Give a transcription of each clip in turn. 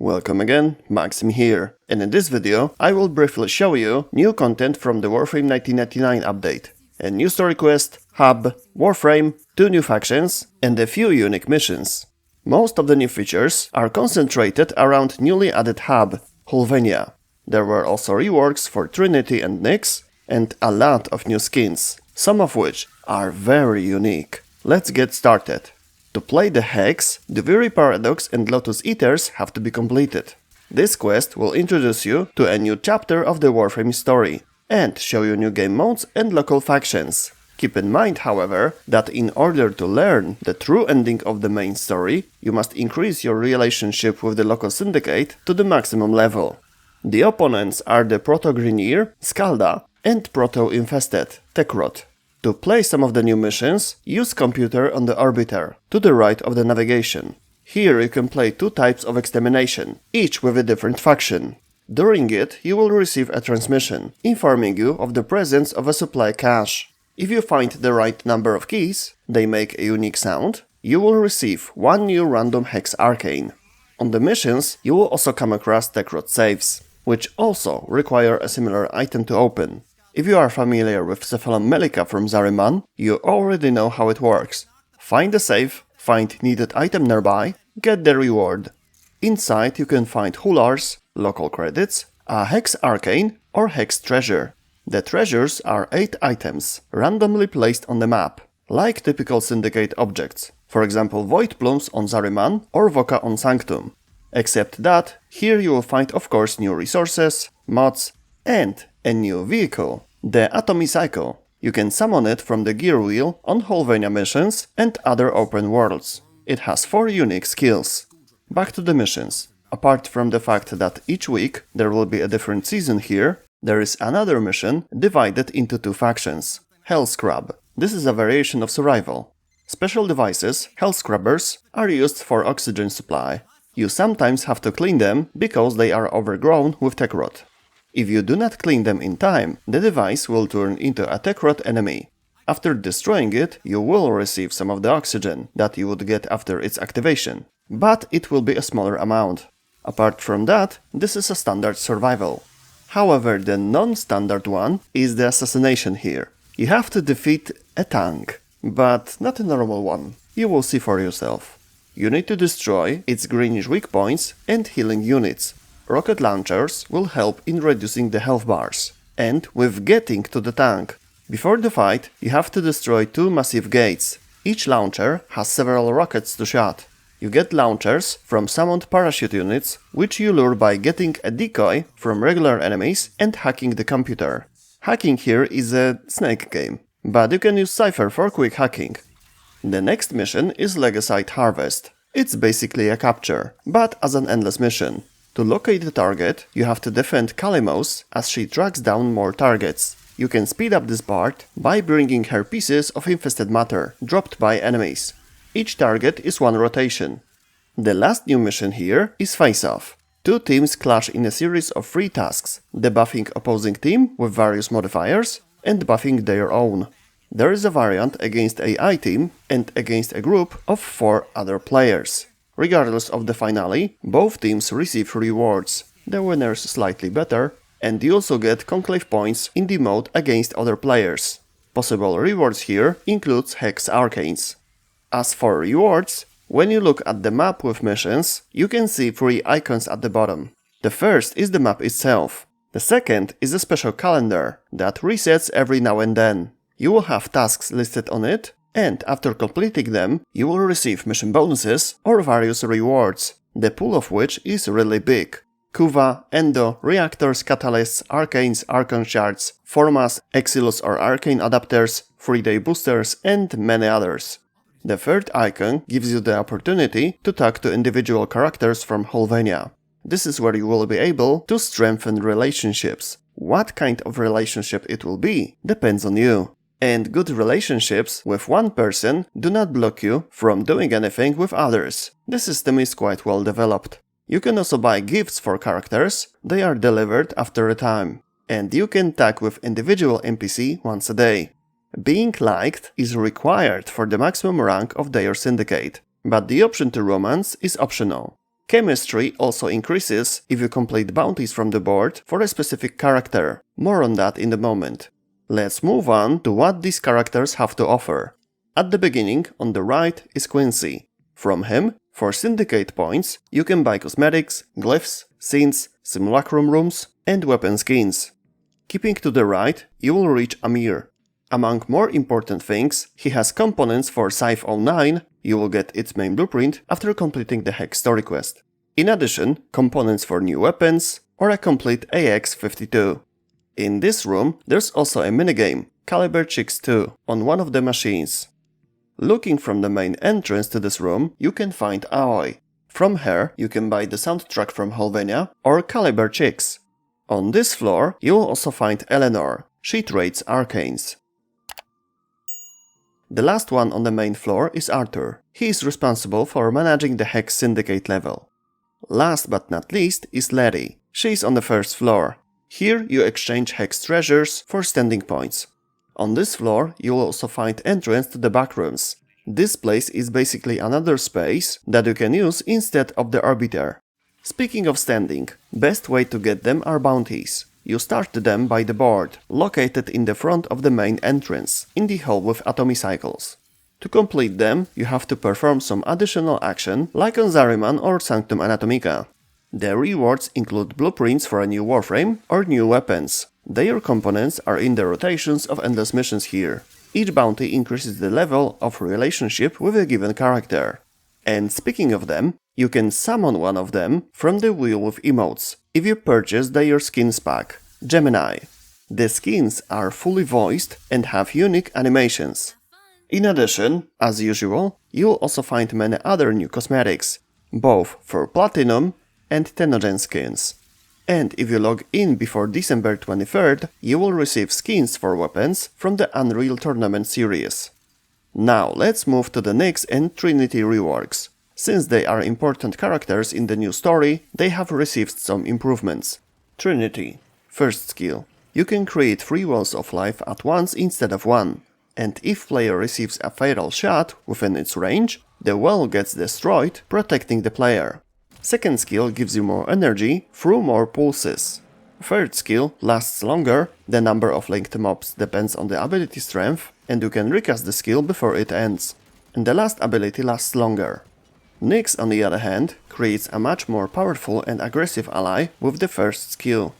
Welcome again, Maxim here, and in this video I will briefly show you new content from the Warframe 1999 update. A new story quest, hub, Warframe, 2 new factions, and a few unique missions. Most of the new features are concentrated around newly added hub, Hulvania. There were also reworks for Trinity and Nyx, and a lot of new skins, some of which are very unique. Let's get started. To play the Hex, the Fury Paradox and Lotus Eaters have to be completed. This quest will introduce you to a new chapter of the Warframe story and show you new game modes and local factions. Keep in mind, however, that in order to learn the true ending of the main story, you must increase your relationship with the local syndicate to the maximum level. The opponents are the Proto-Grineer, Skalda, and Proto-Infested, Tekrot. To play some of the new missions, use computer on the orbiter, to the right of the navigation. Here you can play 2 types of extermination, each with a different faction. During it, you will receive a transmission, informing you of the presence of a supply cache. If you find the right number of keys, they make a unique sound, you will receive 1 new random Hex Arcane. On the missions, you will also come across Tekrot saves, which also require a similar item to open. If you are familiar with Cephalon Melica from Zariman, you already know how it works. Find the save, find needed item nearby, get the reward. Inside you can find Hulars, local credits, a Hex Arcane or Hex Treasure. The treasures are 8 items, randomly placed on the map, like typical syndicate objects, for example Void Plumes on Zariman or Voca on Sanctum. Except that, here you will find of course new resources, mods, and a new vehicle, the Atomicycle. You can summon it from the gear wheel on Hulvania missions and other open worlds. It has 4 unique skills. Back to the missions. Apart from the fact that each week there will be a different season here, there is another mission divided into 2 factions. Hell Scrub. This is a variation of survival. Special devices, Hell Scrubbers, are used for oxygen supply. You sometimes have to clean them because they are overgrown with Tekrot. If you do not clean them in time, the device will turn into a Tekrot enemy. After destroying it, you will receive some of the oxygen that you would get after its activation, but it will be a smaller amount. Apart from that, this is a standard survival. However, the non-standard one is the Assassination here. You have to defeat a tank, but not a normal one. You will see for yourself. You need to destroy its greenish weak points and healing units. Rocket launchers will help in reducing the health bars, and with getting to the tank. Before the fight, you have to destroy 2 massive gates. Each launcher has several rockets to shot. You get launchers from summoned parachute units, which you lure by getting a decoy from regular enemies and hacking the computer. Hacking here is a snake game, but you can use Cypher for quick hacking. The next mission is Legacyte Harvest. It's basically a capture, but as an endless mission. To locate the target, you have to defend Kalimos as she tracks down more targets. You can speed up this part by bringing her pieces of infested matter, dropped by enemies. Each target is 1 rotation. The last new mission here is Face Off. 2 teams clash in a series of 3 tasks, debuffing opposing team with various modifiers and buffing their own. There is a variant against AI team and against a group of 4 other players. Regardless of the finale, both teams receive rewards, the winners slightly better, and you also get conclave points in the mode against other players. Possible rewards here includes Hex Arcanes. As for rewards, when you look at the map with missions, you can see 3 icons at the bottom. The first is the map itself. The second is a special calendar that resets every now and then. You will have tasks listed on it, and after completing them, you will receive mission bonuses or various rewards, the pool of which is really big. Kuva, Endo, Reactors, Catalysts, Arcanes, Archon Shards, Formas, Exilus or Arcane Adapters, 3-day boosters, and many others. The third icon gives you the opportunity to talk to individual characters from Hulvania. This is where you will be able to strengthen relationships. What kind of relationship it will be depends on you. And good relationships with one person do not block you from doing anything with others. The system is quite well developed. You can also buy gifts for characters, they are delivered after a time. And you can tag with individual NPC once a day. Being liked is required for the maximum rank of their syndicate, but the option to romance is optional. Chemistry also increases if you complete bounties from the board for a specific character. More on that in a moment. Let's move on to what these characters have to offer. At the beginning, on the right, is Quincy. From him, for syndicate points, you can buy cosmetics, glyphs, scenes, simulacrum rooms, and weapon skins. Keeping to the right, you will reach Amir. Among more important things, he has components for Scythe On-Lyne. You will get its main blueprint after completing the Hex story quest. In addition, components for new weapons, or a complete AX-52. In this room, there's also a minigame, Caliber Chicks 2, on one of the machines. Looking from the main entrance to this room, you can find Aoi. From her, you can buy the soundtrack from Holvenia or Caliber Chicks. On this floor, you'll also find Eleanor. She trades arcanes. The last one on the main floor is Artur. He is responsible for managing the Hex Syndicate level. Last but not least is Letty. She is on the first floor. Here you exchange Hex treasures for standing points. On this floor you will also find entrance to the Backrooms. This place is basically another space that you can use instead of the Arbiter. Speaking of standing, best way to get them are bounties. You start them by the board, located in the front of the main entrance, in the hall with atomicycles. To complete them, you have to perform some additional action, like on Zariman or Sanctum Anatomica. The rewards include blueprints for a new Warframe or new weapons. Their components are in the rotations of endless missions here. Each bounty increases the level of relationship with a given character. And speaking of them, you can summon one of them from the wheel with emotes, if you purchase their skins pack, Gemini. The skins are fully voiced and have unique animations. In addition, as usual, you'll also find many other new cosmetics, both for Platinum and Tenno skins. And if you log in before December 23rd, you will receive skins for weapons from the Unreal Tournament series. Now let's move to the Nyx and Trinity reworks. Since they are important characters in the new story, they have received some improvements. Trinity. First skill. You can create 3 walls of life at once instead of 1. And if player receives a fatal shot within its range, the wall gets destroyed, protecting the player. Second skill gives you more energy through more pulses. Third skill lasts longer, the number of linked mobs depends on the ability strength, and you can recast the skill before it ends. And the last ability lasts longer. Nyx, on the other hand, creates a much more powerful and aggressive ally with the first skill.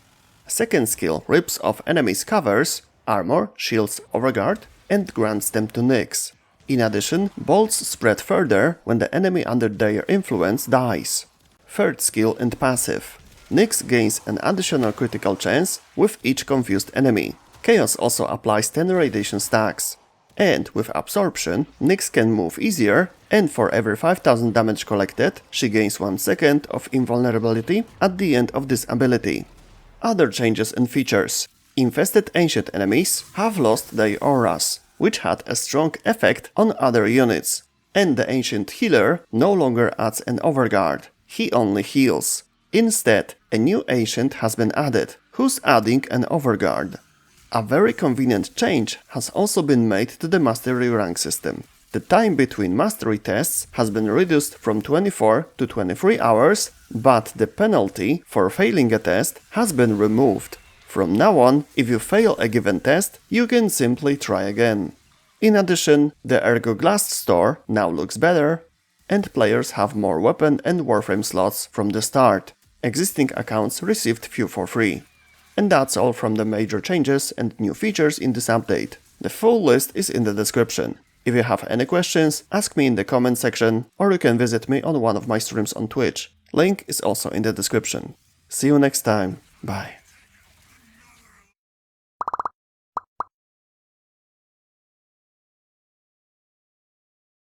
Second skill rips off enemies' covers, armor, shields, overguard, and grants them to Nyx. In addition, bolts spread further when the enemy under their influence dies. Third skill and passive. Nyx gains an additional critical chance with each confused enemy. Chaos also applies 10 radiation stacks. And with absorption, Nyx can move easier, and for every 5000 damage collected, she gains 1 second of invulnerability at the end of this ability. Other changes and features. Infested ancient enemies have lost their auras, which had a strong effect on other units. And the ancient healer no longer adds an overguard, he only heals. Instead, a new ancient has been added, who's adding an overguard. A very convenient change has also been made to the mastery rank system. The time between mastery tests has been reduced from 24 to 23 hours, but the penalty for failing a test has been removed. From now on, if you fail a given test, you can simply try again. In addition, the Ergo Glass store now looks better, and players have more weapon and Warframe slots from the start. Existing accounts received few for free. And that's all from the major changes and new features in this update. The full list is in the description. If you have any questions, ask me in the comment section, or you can visit me on one of my streams on Twitch. Link is also in the description. See you next time. Bye.